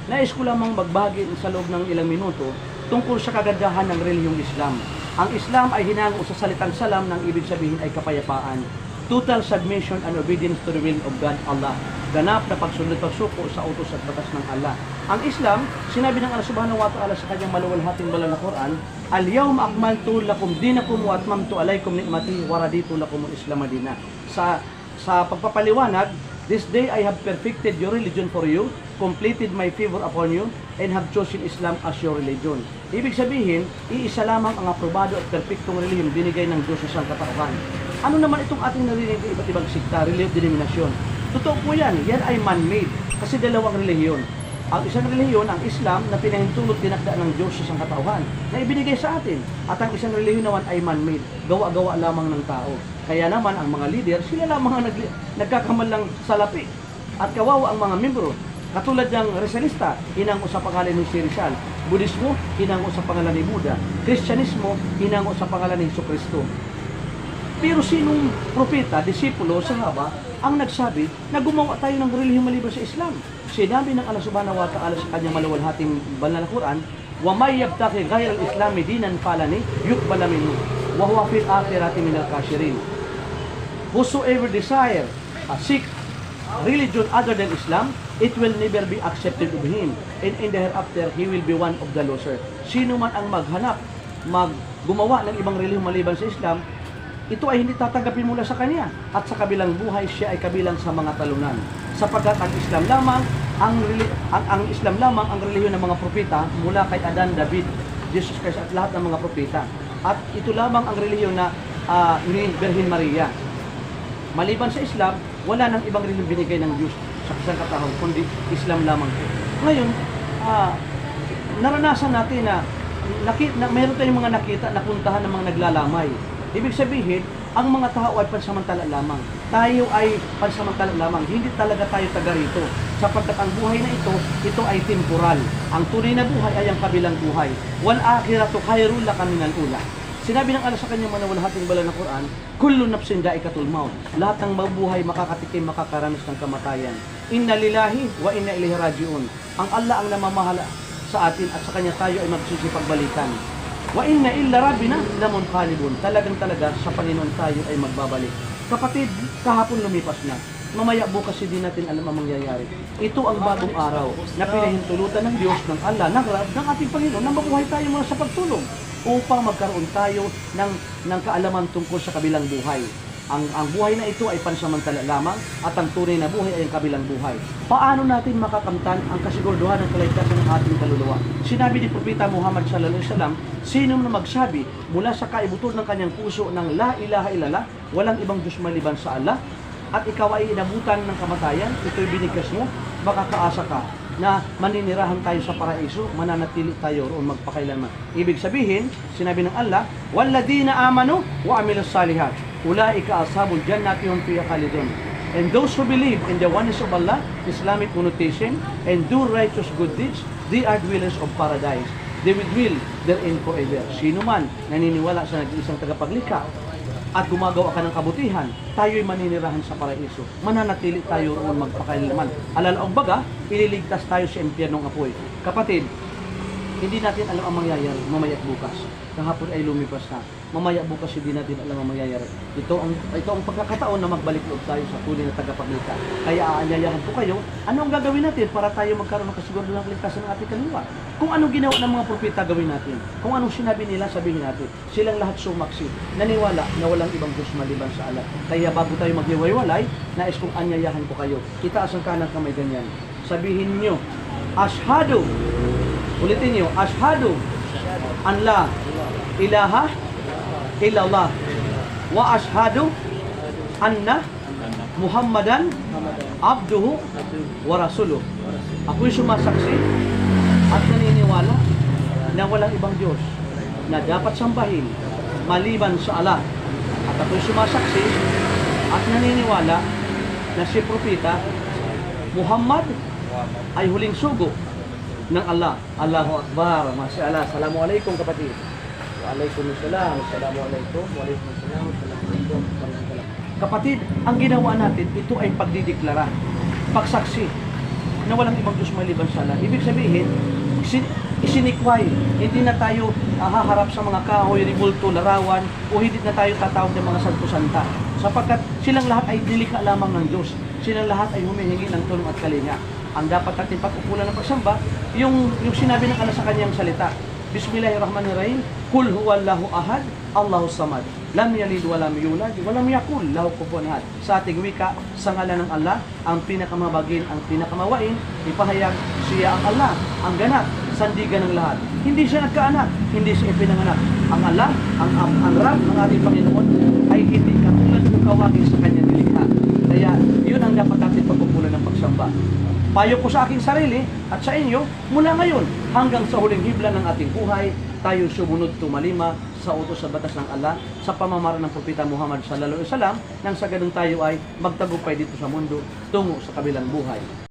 Nais ko lamang magbahagi sa loob ng ilang minuto tungkol sa kagandahan ng relihiyong Islam. Ang Islam ay hinango sa salitang salam ng ibig sabihin ay kapayapaan, total submission and obedience to the will of God, Allah. Ganap na pagsunod pagsuko sa utos at batas ng Allah. Ang Islam, sinabi ng Allah subhanahu wa ta'ala sa kanyang maluwalhating banal na Quran, Al-yawma akmaltu lakum dinakum wa atmamtu alaykum ni'mati wa raditu lakum al-Islam madina. Sa pagpapaliwanag, this day I have perfected your religion for you, completed my favor upon you, and have chosen Islam as your religion. Ibig sabihin, iisa lamang ang aprobado at perfectong relihiyon binigay ng Diyos sa katauhan. Ano naman itong ating narinig ng iba't ibang sikta, relihiyon, denominasyon? Totoo po yan ay man-made kasi dalawang relihiyon. Ang isang relihiyon, ang Islam, na pinahintulot dinakda ng Diyos sa katauhan na ibinigay sa atin. At ang isang relihiyon naman ay man-made, gawa-gawa lamang ng tao. Kaya naman ang mga leader, sila lamang ang nagkakamalang salapi. At kawawa ang mga membro. Katulad ng Rizalista, hinango sa pangalan ni si Rizal. Budismo, hinango sa pangalan ni Buddha. Kristyanismo, hinango sa pangalan ni Jesucristo. Pero sinong propeta, disipulo, sahaba, ang nagsabi na gumawa tayo ng relihiyong maliban sa Islam? Sinabi ng Allah subhanahu wa ta'ala sa kanyang maluwalhating banal na Quran, وَمَنْ يَبْتَغِي غَيْرَ الْإِسْلَامِ دِينًا فَلَنْ يُقْبَلَ مِنْهُ وَهُوَ فِي الْآخِرَةِ مِنَ الْخَاسِرِينَ. Whosoever desire seek religion other than Islam, it will never be accepted of him, and in the hereafter he will be one of the losers. Sino man ang maghanap, gumawa ng ibang relihiyong maliban sa Islam, ito ay hindi tatanggapin mula sa kanya, at sa kabilang buhay siya ay kabilang sa mga talunan, sapagkat ang Islam lamang ang Islam lamang ang relihiyon ng mga propeta mula kay Adan, David, Jesus Christ at lahat ng mga propeta, at ito lamang ang relihiyon na ni Virgin Maria. Maliban sa Islam, wala nang ibang relihiyon binigay ng Diyos sa isang katahon kundi Islam lamang po. Ngayon, naranasan natin na mayroon tayong mga nakita na puntahan ng mga naglalamay. Ibig sabihin, ang mga tao ay pansamantala lamang. Tayo ay pansamantala lamang. Hindi talaga tayo taga rito. Sapagkat ang buhay na ito ay temporal. Ang tunay na buhay ay ang kabilang buhay. Wal akhiratu khairul laka minal ula. Sinabi ng Allah sa kanyang maluwalhating banal na Quran, kullu nafsin da'iqatul maut. Lahat ng mabuhay makakatikim, makakaranas ng kamatayan. Inna lillahi wa inna ilaihi raji'un. Ang Allah ang namamahala sa atin at sa kanya tayo ay magsusipagbalikan. Wa inna illa rabbina lamunqalibun. Talaga sa Panginoon tayo ay magbabalik. Kapatid, kahapon lumipas na. Mamaya bukas hindi natin alam ang mangyayari. Ito ang bagong araw na pinahintulutan ng Diyos, ng Allah, ng ating Panginoon na mabuhay tayo mula sa pagtulong upang magkaroon tayo ng kaalaman tungkol sa kabilang buhay. Ang buhay na ito ay pansamantala lamang at ang tunay na buhay ay ang kabilang buhay. Paano natin makakamtan ang kasiguraduhan ng kaligtasan ng ating kaluluwa? Sinabi ni Propeta Muhammad sallallahu alaihi wasallam, sino na magsabi mula sa kaibuton ng kanyang puso ng la ilaha illallah, walang ibang Diyos maliban sa Allah, at ikaw ay inabutan ng kamatayan, ito'y binigkas mo, makakaasa ka na maninirahan tayo sa paraiso, mananatili tayo roon magpakailanman. Ibig sabihin, sinabi ng Allah, walladina amanu wa amilus salihat, ulaika ashabul jannati hum fiha khalidun. And those who believe in the oneness of Allah, Islamic monotheism, and do righteous good deeds, they are dwellers of paradise. They will dwell therein forever. Sino man naniniwala sa nag-iisang tagapaglikha at gumagawa ka ng kabutihan, tayo'y maninirahan sa paraiso. Mananatili tayo roon magpakailanman. Alalaong baga, ililigtas tayo sa impyernong apoy. Kapatid, hindi natin alam ang mangyayari mamaya bukas. Kahapon ay lumipas na. Mamaya bukas hindi natin alam ang mangyayari. Ito ang pagkakataon na magbalik loob tayo sa tunay na tagapaglikha. Kaya aanyayahan ko kayo, ano ang gagawin natin para tayo magkaroon ng kasigurado ng kaligtasan ng ating kaluluwa? Kung anong ginawa ng mga propeta, gawin natin. Kung anong sinabi nila, sabihin natin. Silang lahat sumaksi, naniwala na walang ibang Diyos maliban sa Allah. Kaya bago tayo maghiwalay, nais kong anyayahan ko kayo. Itaas ang kanang kamay ganyan. Sabihin nyo, Ashhadu. Ulitin nyo, Ashhadu an la ilaha illallah wa ashhadu anna Muhammadan abduhu wa rasuluh. Ako'y sumasaksi at naniniwala na walang ibang Diyos na dapat sambahin maliban sa Allah. At ako'y sumasaksi at naniniwala na si Propeta Muhammad ay huling sugo ng Allah. Allahu Akbar. Masya Allah. Assalamualaikum kapatid. Waalaikumsalam. Assalamualaikum. Waalaikumsalam. Assalamualaikum. Kapatid, ang ginawa natin, ito ay pagdideklara, pagsaksi. na walang ibang Diyos maliban sa Allah. Ibig sabihin, isinikway. Hindi na tayo haharap sa mga kahoy, ribulto, larawan, o hindi na tayo tatawag ng mga santo-santa. Sapagkat silang lahat ay dilika lamang ng Diyos. Silang lahat ay humihingi ng tulong at kalinga. Ang dapat natin pag-upulan ng pagsamba, yung sinabi ng Allah sa kanyang salita. Bismillahirrahmanirrahim. Kul huwallahu ahad, Allahus samad. Lam yalid wa lam yulad, wa lam yakul lahu kufuwan ahad. Sa ating wika, sa ngalan ng Allah, ang pinakamabagin, ang pinakamawain, ipahayag siya ang Allah, ang ganap, sandigan ng lahat. Hindi siya nagkaanak, hindi siya ipinanganak. Ang Allah, ang Rab ng ating Panginoon ay hindi katulad ng kawagin sa kanyang nilikha. Kaya yun ang dapat natin pagpupulan ng pagsamba. Payo ko sa aking sarili at sa inyo, mula ngayon hanggang sa huling hibla ng ating buhay, tayo sumunod tumalima sa utos sa batas ng Allah sa pamamaraan ng Propeta Muhammad sallallahu alaihi wasallam nang sa ganung tayo ay magtagumpay dito sa mundo tungo sa kabilang buhay.